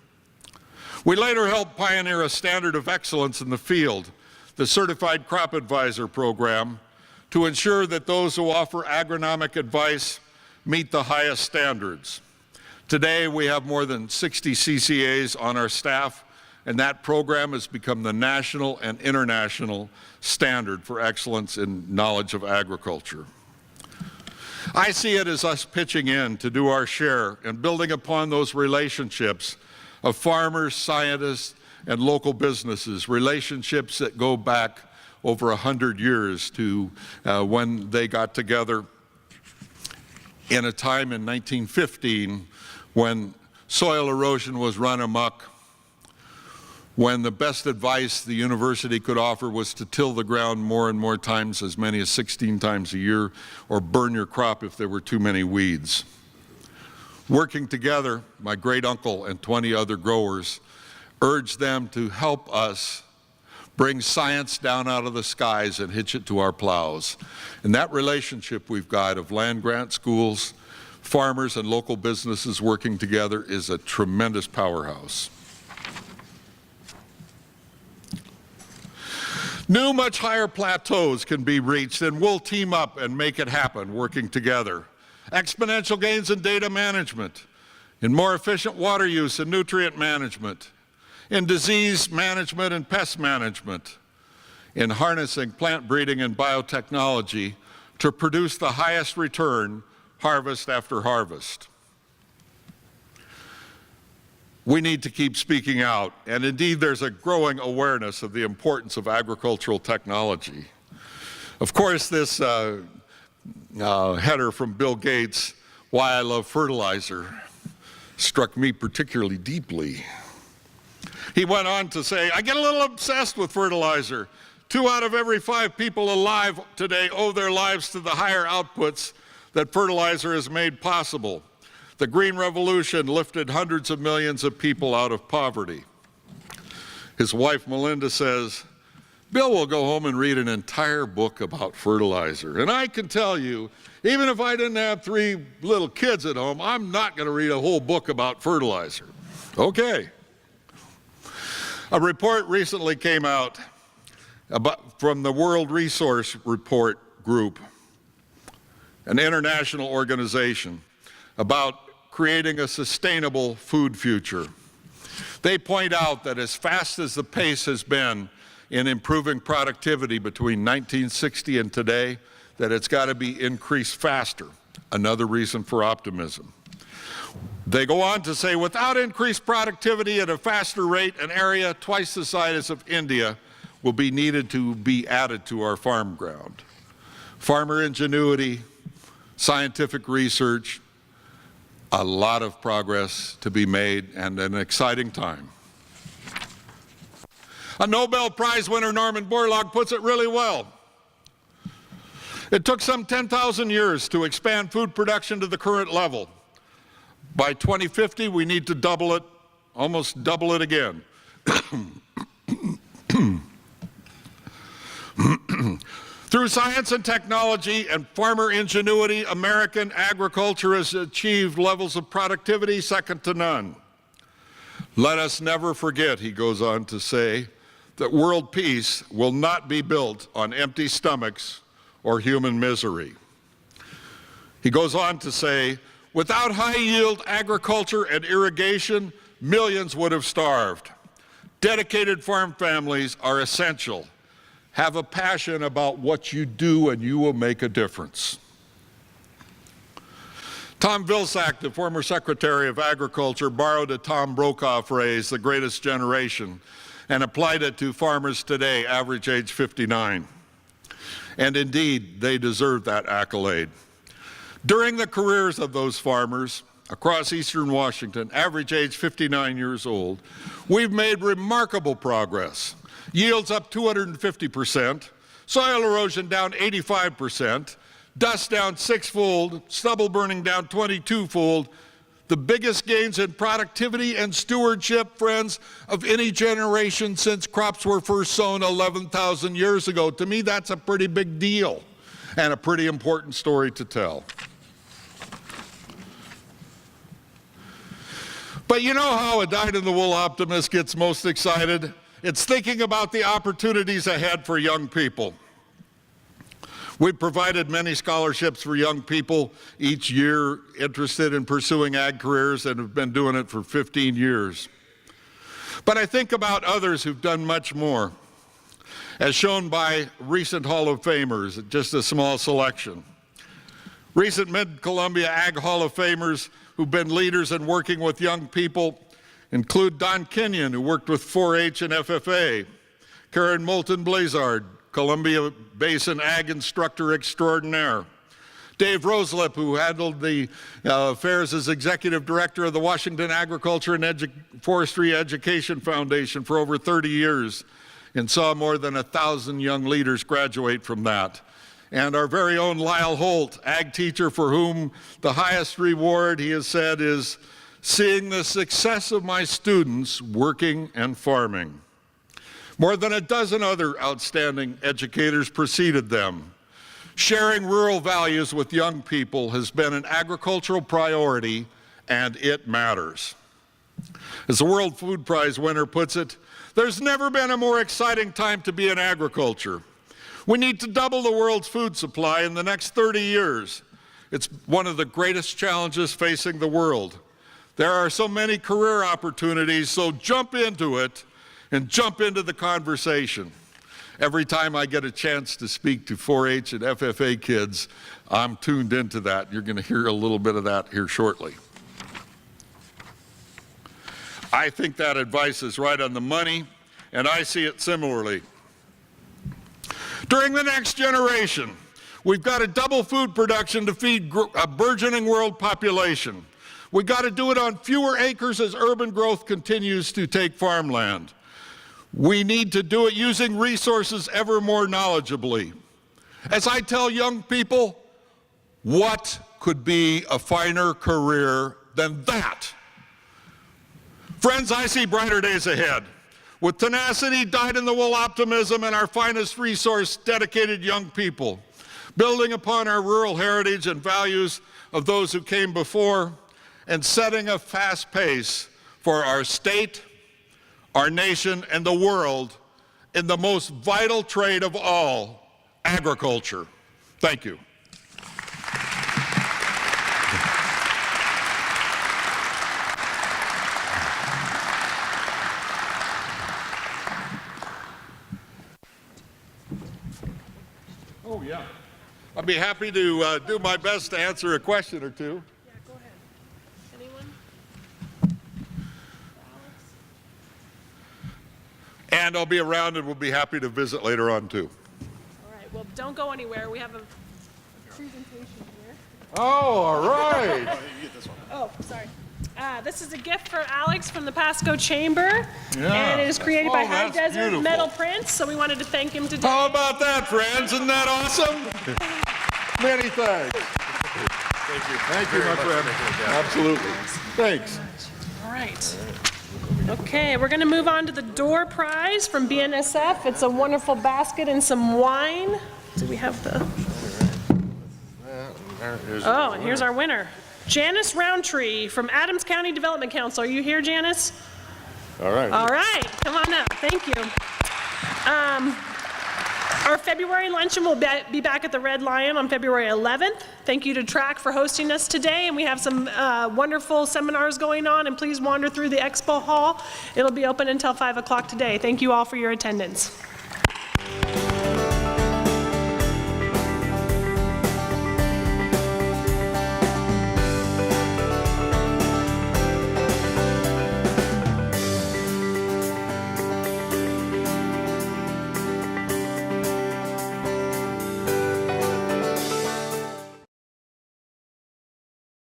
We later helped pioneer a standard of excellence in the field, the Certified Crop Advisor program, to ensure that those who offer agronomic advice meet the highest standards. Today, we have more than 60 CCAs on our staff, and that program has become the national and international standard for excellence in knowledge of agriculture. I see it as us pitching in to do our share and building upon those relationships of farmers, scientists, and local businesses, relationships that go back over 100 years to when they got together in a time in 1915 when soil erosion was run amok, when the best advice the university could offer was to till the ground more and more times, as many as 16 times a year, or burn your crop if there were too many weeds. Working together, my great uncle and 20 other growers urged them to help us bring science down out of the skies and hitch it to our plows. And that relationship we've got of land-grant schools, farmers and local businesses working together is a tremendous powerhouse. New, much higher plateaus can be reached, and we'll team up and make it happen, working together. Exponential gains in data management, in more efficient water use and nutrient management, in disease management and pest management, in harnessing plant breeding and biotechnology to produce the highest return harvest after harvest. We need to keep speaking out, and indeed there's a growing awareness of the importance of agricultural technology. Of course, this header from Bill Gates, "Why I Love Fertilizer," struck me particularly deeply. He went on to say, "I get a little obsessed with fertilizer. 2 out of every 5 people alive today owe their lives to the higher outputs that fertilizer has made possible. The Green Revolution lifted hundreds of millions of people out of poverty." His wife, Melinda, says, "Bill will go home and read an entire book about fertilizer. And I can tell you, even if I didn't have 3 little kids at home, I'm not going to read a whole book about fertilizer." Okay. A report recently came out from the World Resource Report Group, an international organization, about creating a sustainable food future. They point out that as fast as the pace has been in improving productivity between 1960 and today, that it's got to be increased faster. Another reason for optimism. They go on to say, without increased productivity at a faster rate, an area twice the size of India will be needed to be added to our farm ground. Farmer ingenuity, scientific research, a lot of progress to be made, and an exciting time. A Nobel Prize winner, Norman Borlaug, puts it really well. It took some 10,000 years to expand food production to the current level. By 2050, we need to double it, almost double it again. Through science and technology and farmer ingenuity, American agriculture has achieved levels of productivity second to none. Let us never forget, he goes on to say, that world peace will not be built on empty stomachs or human misery. He goes on to say, without high-yield agriculture and irrigation, millions would have starved. Dedicated farm families are essential. Have a passion about what you do and you will make a difference. Tom Vilsack, the former Secretary of Agriculture, borrowed a Tom Brokaw phrase, the greatest generation, and applied it to farmers today, average age 59. And indeed, they deserve that accolade. During the careers of those farmers across eastern Washington, average age 59 years old, we've made remarkable progress. Yields up 250%, soil erosion down 85%, dust down 6-fold, stubble burning down 22-fold, the biggest gains in productivity and stewardship, friends, of any generation since crops were first sown 11,000 years ago. To me, that's a pretty big deal and a pretty important story to tell. But you know how a dyed-in-the-wool optimist gets most excited? It's thinking about the opportunities ahead for young people. We've provided many scholarships for young people each year interested in pursuing ag careers and have been doing it for 15 years. But I think about others who've done much more, as shown by recent Hall of Famers, just a small selection. Recent Mid-Columbia Ag Hall of Famers who've been leaders in working with young people include Don Kenyon, who worked with 4-H and FFA, Karen Moulton-Blazard, Columbia Basin Ag Instructor Extraordinaire, Dave Roslip, who handled the affairs as Executive Director of the Washington Agriculture and Forestry Education Foundation for over 30 years and saw more than 1,000 young leaders graduate from that. And our very own Lyle Holt, ag teacher for whom the highest reward, he has said, is seeing the success of my students working and farming. More than a dozen other outstanding educators preceded them. Sharing rural values with young people has been an agricultural priority, and it matters. As the World Food Prize winner puts it, There's never been a more exciting time to be in agriculture. We need to double the world's food supply in the next 30 years. It's one of the greatest challenges facing the world. There are so many career opportunities, so jump into it and jump into the conversation. Every time I get a chance to speak to 4-H and FFA kids, I'm tuned into that. You're going to hear a little bit of that here shortly. I think that advice is right on the money, and I see it similarly. During the next generation, we've got to double food production to feed a burgeoning world population. We've got to do it on fewer acres as urban growth continues to take farmland. We need to do it using resources ever more knowledgeably. As I tell young people, what could be a finer career than that? Friends, I see brighter days ahead. With tenacity, dyed-in-the-wool optimism, and our finest resource, dedicated young people, building upon our rural heritage and values of those who came before, and setting a fast pace for our state, our nation, and the world in the most vital trade of all, agriculture. Thank you. Oh, yeah. I'd be happy to do my best to answer a question or two. Yeah, go ahead. Anyone? And I'll be around and we'll be happy to visit later on, too. All right, well, don't go anywhere. We have a presentation here. Oh, all right. Oh, sorry. This is a gift for Alex from the Pasco Chamber. Yeah. And it is created by Oh, High that's Desert beautiful. Metal Prints, so we wanted to thank him today. How about that, friends? Isn't that awesome? Many thanks. Thank you. Thank you, my friend. Absolutely. Thanks. All right. Okay, we're going to move on to the door prize from BNSF. It's a wonderful basket and some wine. Do we have the... Oh, and here's our winner. Janice Roundtree from Adams County Development Council. Are you here, Janice? All right. All right, come on up. Thank you. Our February luncheon will be back at the Red Lion on February 11th. Thank you to TRAC for hosting us today, and we have some wonderful seminars going on, and please wander through the expo hall. It'll be open until 5 o'clock today. Thank you all for your attendance.